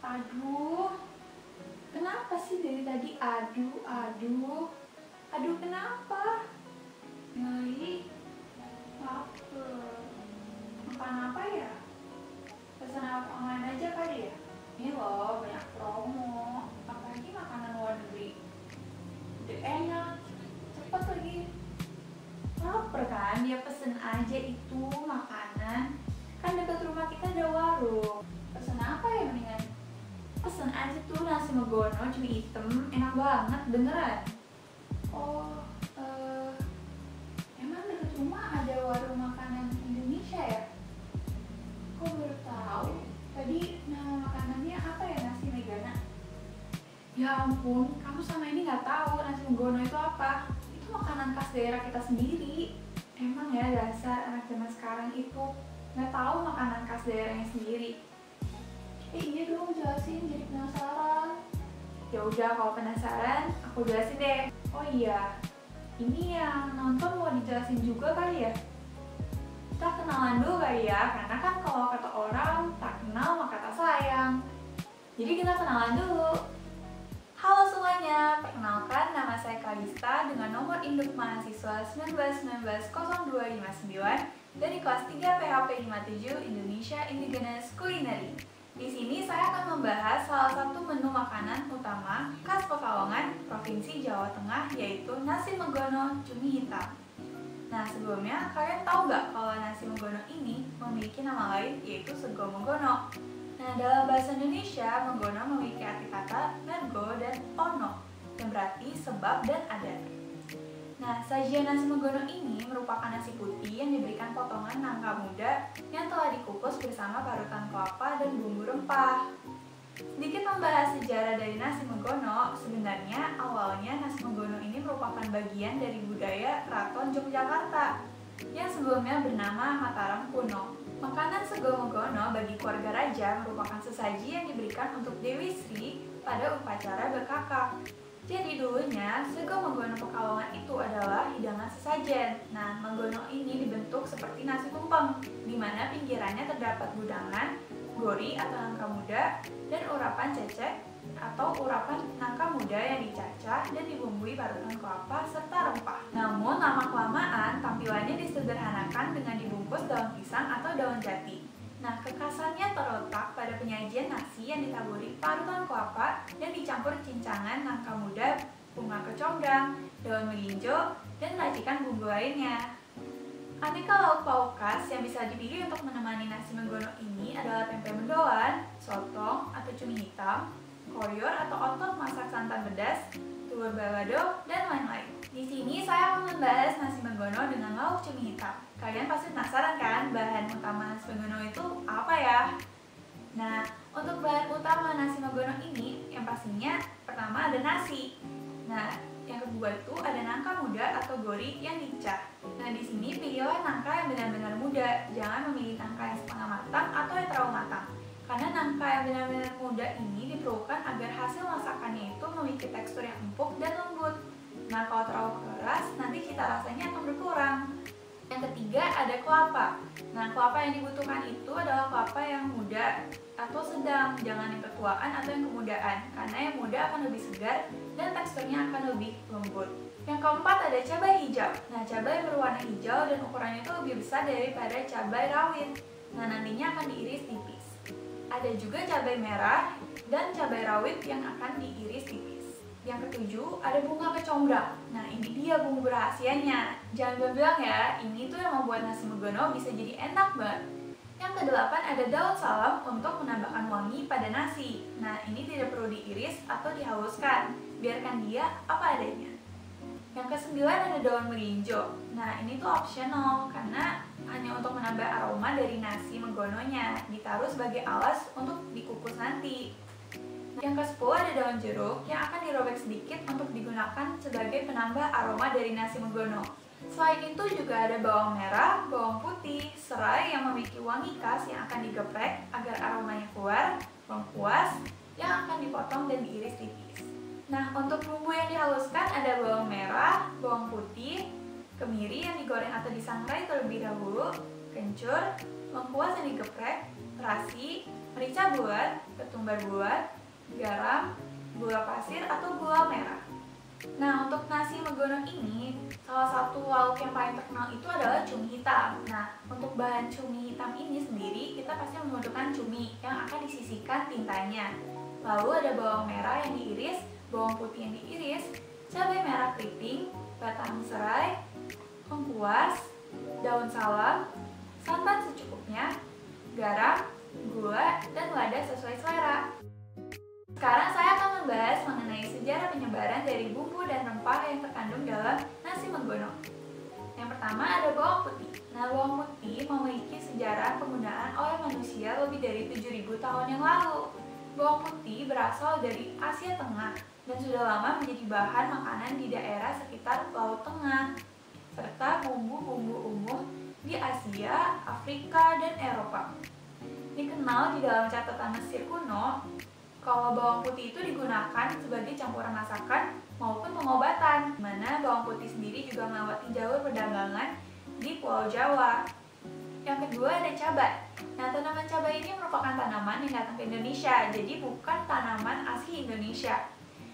Aduh, kenapa sih dari tadi aduh kenapa? Ngeri, lapar. Makan apa ya? Pesan online aja kali ya? Ini loh banyak promo, apalagi makanan luar negeri. Udah enak, cepet lagi. Lapar kan, dia pesen aja itu makanan. Kan dekat rumah kita ada warung. Pesen apa ya mendingan? Pesen aja tuh nasi megono cumi hitam, enak banget beneran. Oh, emang dekat rumah ada warung makanan Indonesia ya? Kok baru tahu? Tadi nama makanannya apa ya, nasi megana? Ya ampun, kamu sama ini nggak tahu nasi megono itu apa? Itu makanan khas daerah kita sendiri. Emang ya dasar anak zaman sekarang itu nggak tahu makanan khas daerahnya sendiri. Iya dong, jelasin, jadi penasaran. Ya udah, kalau penasaran, aku jelasin deh. Oh iya, ini yang nonton mau dijelasin juga kali ya? Kita kenalan dulu kali ya, karena kan kalau kata orang, tak kenal maka tak sayang. Jadi kita kenalan dulu. Halo semuanya, perkenalkan nama saya Kalista dengan nomor induk mahasiswa 19190259 dari kelas 3 PHP 57 Indonesia Indigenous Culinary. Di sini saya akan membahas salah satu menu makanan utama khas Pekalongan, Provinsi Jawa Tengah, yaitu nasi megono cumi hitam. Nah, sebelumnya kalian tahu nggak kalau nasi megono ini memiliki nama lain, yaitu sego megono? Nah, dalam bahasa Indonesia, megono memiliki arti kata mergo dan ono, yang berarti sebab dan adat. Nah, sajian nasi megono ini merupakan nasi putih yang diberikan potongan nangka muda yang telah dikukus bersama parutan kelapa dan bumbu rempah. Sedikit membahas sejarah dari nasi megono, sebenarnya awalnya nasi megono ini merupakan bagian dari budaya Keraton Yogyakarta yang sebelumnya bernama Mataram kuno. Makanan sego megono bagi keluarga raja merupakan sesaji yang diberikan untuk Dewi Sri pada upacara berkakak. Jadi dulunya sego megono Pekalongan itu adalah hidangan sesajen. Nah, megono ini dibentuk seperti nasi tumpeng, di mana pinggirannya terdapat gudangan, gori atau nangka muda, dan urapan cecek atau urapan nangka muda yang dicacah dan dibumbui parutan kelapa serta rempah. Namun lama-kelamaan tampilannya disederhanakan dengan dibungkus daun pisang atau daun jati. Nah, kekhasannya terletak pada penyajian nasi yang ditaburi parutan kelapa dan dicampur cincangan nangka muda, bunga kecombrang, daun melinjo, dan racikan bumbu lainnya. Aneka lauk pauk khas yang bisa dipilih untuk menemani nasi megono ini adalah tempe mendoan, sotong atau cumi hitam, koyor atau otot masak santan pedas, telur balado, dan lain-lain. Di sini saya akan membahas nasi megono dengan lauk cumi hitam. Kalian pasti penasaran kan bahan utama nasi megono itu apa ya? Nah, untuk bahan utama nasi megono ini yang pastinya pertama ada nasi. Nah, yang kedua itu ada nangka muda atau gori yang dicah. Nah, di sini pilihlah nangka yang benar-benar muda, jangan memilih nangka yang setengah matang atau yang terlalu matang. Karena nangka yang benar-benar muda ini diperlukan agar hasil masakannya itu memiliki tekstur yang empuk dan lembut. Nah, kalau terlalu keras, nanti cita rasanya akan berkurang. Yang ketiga ada kelapa. Nah, kelapa yang dibutuhkan itu adalah kelapa yang muda atau sedang, jangan yang ketuaan atau yang kemudaan, karena yang muda akan lebih segar dan teksturnya akan lebih lembut. Yang keempat ada cabai hijau. Nah, cabai berwarna hijau dan ukurannya itu lebih besar daripada cabai rawit. Nah, nantinya akan diiris tipis. Ada juga cabai merah dan cabai rawit yang akan diiris tipis. Yang ketujuh ada bunga kecombrang. Nah, ini dia bumbu rahasianya. Jangan bilang ya, ini tuh yang membuat nasi megono bisa jadi enak banget. Yang kedelapan ada daun salam untuk menambahkan wangi pada nasi. Nah, ini tidak perlu diiris atau dihaluskan, biarkan dia apa adanya. Yang kesembilan ada daun melinjo. Nah, ini tuh optional karena hanya untuk menambah aroma dari nasi megononya, ditaruh sebagai alas untuk dikukus nanti. Yang ke-10 ada daun jeruk yang akan dirobek sedikit untuk digunakan sebagai penambah aroma dari nasi megono. Selain itu juga ada bawang merah, bawang putih, serai yang memiliki wangi khas yang akan digeprek agar aromanya keluar, lengkuas yang akan dipotong dan diiris tipis. Nah, untuk bumbu yang dihaluskan ada bawang merah, bawang putih, kemiri yang digoreng atau disangrai terlebih dahulu, kencur, lengkuas yang digeprek, terasi, merica bulat, ketumbar bulat, garam, gula pasir atau gula merah. Nah, untuk nasi megono ini, salah satu lauk yang paling terkenal itu adalah cumi hitam. Nah, untuk bahan cumi hitam ini sendiri, kita pasti membutuhkan cumi yang akan disisihkan tintanya. Lalu ada bawang merah yang diiris, bawang putih yang diiris, cabai merah keriting, batang serai, lengkuas, daun salam, santan secukupnya, garam, gula, dan lada sesuai selera. Sekarang saya akan membahas mengenai sejarah penyebaran dari bumbu dan rempah yang terkandung dalam nasi megono. Yang pertama ada bawang putih. Nah, bawang putih memiliki sejarah penggunaan oleh manusia lebih dari 7.000 tahun yang lalu. Bawang putih berasal dari Asia Tengah dan sudah lama menjadi bahan makanan di daerah sekitar Laut Tengah, serta bumbu-bumbu umum di Asia, Afrika, dan Eropa. Dikenal di dalam catatan Mesir kuno, kalau bawang putih itu digunakan sebagai campuran masakan maupun pengobatan, di mana bawang putih sendiri juga melewati jalur perdagangan di Pulau Jawa. Yang kedua ada cabai. Nah, tanaman cabai ini merupakan tanaman yang datang ke Indonesia, jadi bukan tanaman asli Indonesia.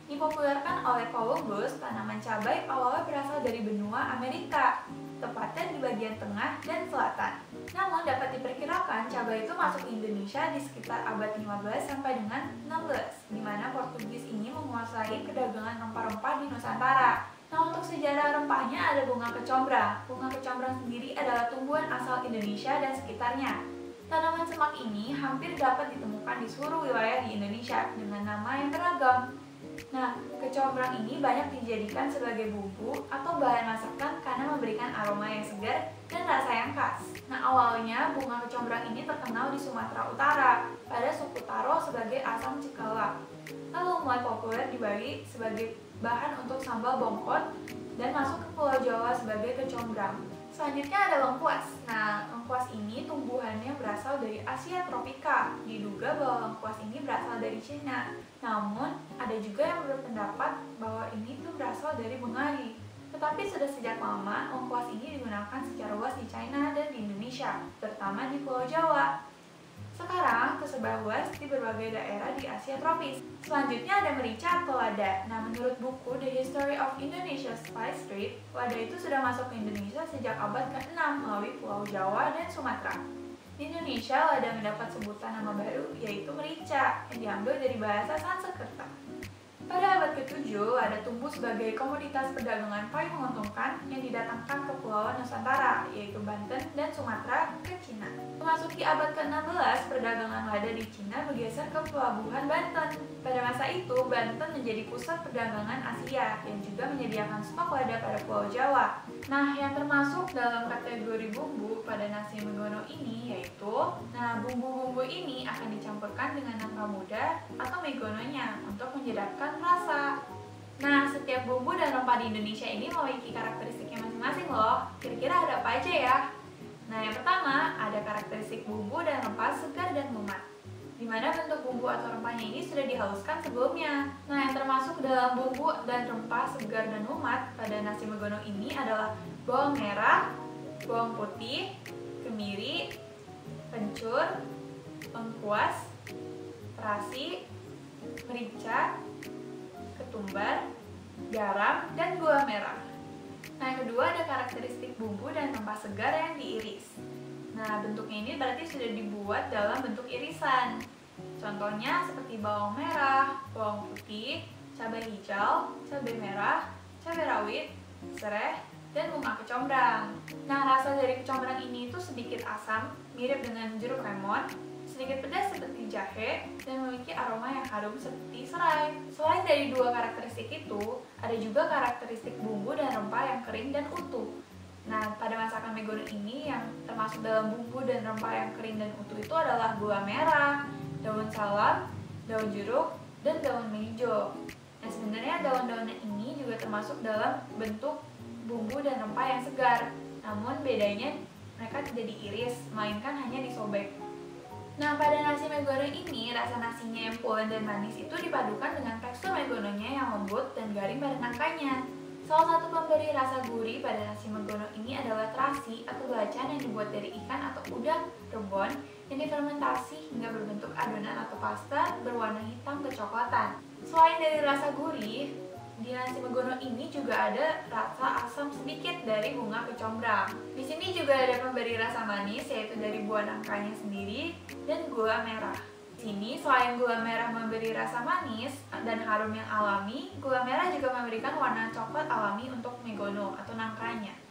Dipopulerkan oleh Columbus, tanaman cabai awalnya berasal dari benua Amerika, tepatnya di bagian tengah dan selatan. Namun dapat diperkirakan cabai itu masuk ke Indonesia di sekitar abad 15 sampai dengan 16, di mana Portugis ini menguasai perdagangan rempah-rempah di Nusantara. Nah, untuk sejarah rempahnya ada bunga kecombrang. Bunga kecombrang sendiri adalah tumbuhan asal Indonesia dan sekitarnya. Tanaman semak ini hampir dapat ditemukan di seluruh wilayah di Indonesia dengan nama yang beragam. Nah, kecombrang ini banyak dijadikan sebagai bumbu atau bahan masakan karena memberikan aroma yang segar dan rasa yang khas. Nah, awalnya bunga kecombrang ini terkenal di Sumatera Utara pada suku Taro sebagai asam cekala. Lalu mulai populer di Bali sebagai bahan untuk sambal bongkot dan masuk ke Pulau Jawa sebagai kecombrang. Selanjutnya ada lengkuas. Nah, lengkuas ini tumbuhannya berasal dari Asia tropika. Diduga bahwa lengkuas ini berasal dari Cina. Namun, ada juga yang berpendapat bahwa ini tuh berasal dari Bengali. Tetapi sudah sejak lama, lengkuas ini digunakan secara luas di China dan di Indonesia, terutama di Pulau Jawa. Sekarang tersebar luas di berbagai daerah di Asia tropis. Selanjutnya ada merica atau lada. Nah, menurut buku The History of Indonesia's Spice Trade, lada itu sudah masuk ke Indonesia sejak abad ke-6 melalui Pulau Jawa dan Sumatera. Di Indonesia, lada mendapat sebutan nama baru yaitu merica yang diambil dari bahasa Sanskerta. Pada abad ke-7, lada tumbuh sebagai komoditas perdagangan paling menguntungkan yang didatangkan ke Pulau Nusantara, yaitu Banten dan Sumatera ke Cina. Memasuki abad ke-16, perdagangan lada di Cina bergeser ke pelabuhan Banten. Pada masa itu, Banten menjadi pusat perdagangan Asia yang juga menyediakan stok lada pada Pulau Jawa. Nah, yang termasuk dalam kategori bumbu pada nasi megono ini yaitu, bumbu-bumbu ini akan dicampurkan dengan nangka muda atau megononya untuk menyedapkan rasa. Nah, setiap bumbu dan rempah di Indonesia ini memiliki karakteristiknya masing-masing loh. Kira-kira ada apa aja ya? Nah, yang pertama ada karakteristik bumbu dan rempah segar dan lumat, di mana bentuk bumbu atau rempahnya ini sudah dihaluskan sebelumnya. Nah, yang termasuk dalam bumbu dan rempah segar dan lumat pada nasi megono ini adalah bawang merah, bawang putih, kemiri, kencur, lengkuas, terasi, merica, ketumbar, garam, dan gula merah. Nah, yang kedua ada karakteristik bumbu dan rempah segar yang diiris. Nah, bentuknya ini berarti sudah dibuat dalam bentuk irisan. Contohnya seperti bawang merah, bawang putih, cabai hijau, cabai merah, cabai rawit, sereh, dan bunga kecombrang. Nah, rasa dari kecombrang ini itu sedikit asam, mirip dengan jeruk lemon, sedikit pedas seperti jahe, dan memiliki aroma yang harum seperti serai. Selain dari dua karakteristik itu, ada juga karakteristik bumbu dan rempah yang kering dan utuh. Nah, pada masakan megono ini yang termasuk dalam bumbu dan rempah yang kering dan utuh itu adalah gula merah, daun salam, daun jeruk, dan daun mejo. Nah, sebenarnya daun-daun ini juga termasuk dalam bentuk bumbu dan rempah yang segar. Namun bedanya mereka tidak diiris, melainkan hanya disobek. Nah, pada nasi megono ini, rasa nasinya yang pulen dan manis itu dipadukan dengan tekstur megononya yang lembut dan garing pada nangkanya. Salah satu pemberi rasa gurih pada nasi megono ini adalah terasi atau belacan yang dibuat dari ikan atau udang rebon yang difermentasi hingga berbentuk adonan atau pasta berwarna hitam kecoklatan. Selain dari rasa gurih, di nasi megono ini juga ada rasa asam sedikit dari bunga kecombrang. Di sini juga ada pemberi rasa manis, yaitu dari buah nangkanya sendiri dan gula merah. Di sini selain gula merah memberi rasa manis dan harum yang alami, gula merah juga memberikan warna coklat alami untuk megono atau nangkanya.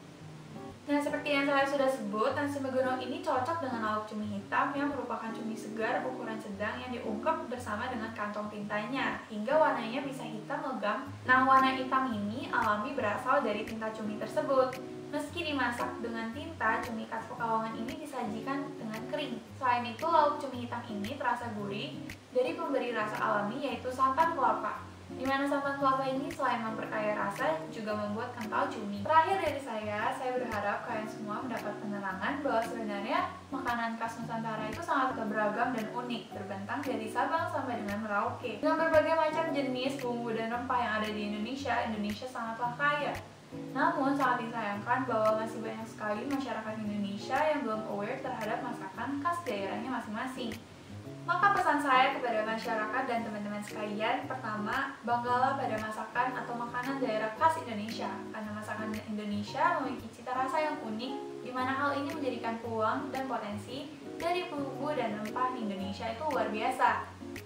Nah, seperti yang saya sudah sebut, nasi megono ini cocok dengan lauk cumi hitam yang merupakan cumi segar ukuran sedang yang diungkep bersama dengan kantong tintanya hingga warnanya bisa hitam legam. Nah, warna hitam ini alami berasal dari tinta cumi tersebut. Meski dimasak dengan tinta, cumi khas Pekalongan ini disajikan dengan kering. Selain itu, lauk cumi hitam ini terasa gurih dari pemberi rasa alami yaitu santan kelapa. Di mana santan kelapa ini selain memperkaya rasa juga membuat kental cumi. Terakhir dari saya berharap kalian semua mendapat penerangan bahwa sebenarnya makanan khas Nusantara itu sangat beragam dan unik, terbentang dari Sabang sampai dengan Merauke. Dengan berbagai macam jenis bumbu dan rempah yang ada di Indonesia sangatlah kaya. Namun sangat disayangkan bahwa masih banyak sekali masyarakat Indonesia yang belum aware terhadap masakan khas daerahnya masing-masing. Maka pesan saya kepada masyarakat dan teman-teman sekalian, pertama, banggalah pada masakan atau makanan daerah khas Indonesia, karena masakan Indonesia memiliki cita rasa yang unik, di mana hal ini menjadikan peluang dan potensi dari bumbu dan rempah di Indonesia itu luar biasa.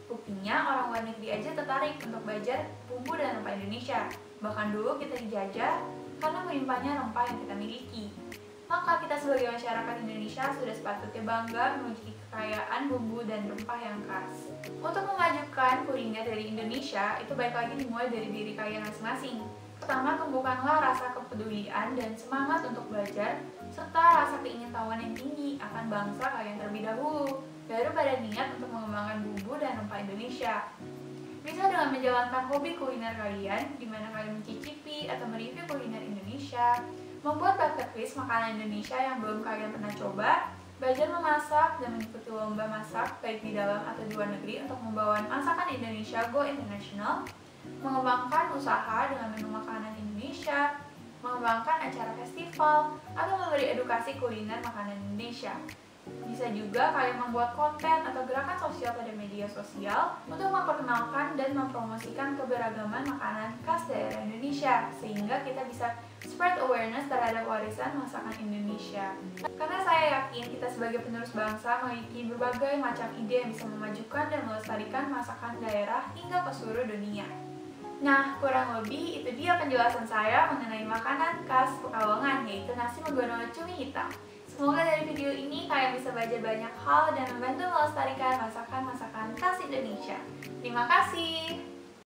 Buktinya, orang luar negeri aja tertarik untuk belajar bumbu dan rempah Indonesia. Bahkan dulu kita dijajah karena melimpahnya rempah yang kita miliki. Maka kita sebagai masyarakat Indonesia sudah sepatutnya bangga memiliki kekayaan bumbu dan rempah yang khas. Untuk memajukan kuliner dari Indonesia, itu baik lagi dimulai dari diri kalian masing-masing. Pertama, tumbuhkanlah rasa kepedulian dan semangat untuk belajar, serta rasa keingintahuan yang tinggi akan bangsa kalian terlebih dahulu, baru pada niat untuk mengembangkan bumbu dan rempah Indonesia. Bisa dengan menjalankan hobi kuliner kalian, di mana kalian mencicipi atau mereview kuliner Indonesia, membuat bucket list makanan Indonesia yang belum kalian pernah coba, belajar memasak dan mengikuti lomba masak baik di dalam atau di luar negeri untuk membawa masakan Indonesia go international, mengembangkan usaha dengan menu makanan Indonesia, mengembangkan acara festival, atau memberi edukasi kuliner makanan Indonesia. Bisa juga kalian membuat konten atau gerakan sosial pada media sosial untuk memperkenalkan dan mempromosikan keberagaman makanan khas daerah Indonesia, sehingga kita bisa spread awareness terhadap warisan masakan Indonesia. Karena saya yakin kita sebagai penerus bangsa memiliki berbagai macam ide yang bisa memajukan dan melestarikan masakan daerah hingga ke seluruh dunia. Nah, kurang lebih itu dia penjelasan saya mengenai makanan khas Pekalongan, yaitu nasi megono cumi hitam. Semoga dari video ini kalian bisa belajar banyak hal dan membantu melestarikan masakan-masakan khas Indonesia. Terima kasih!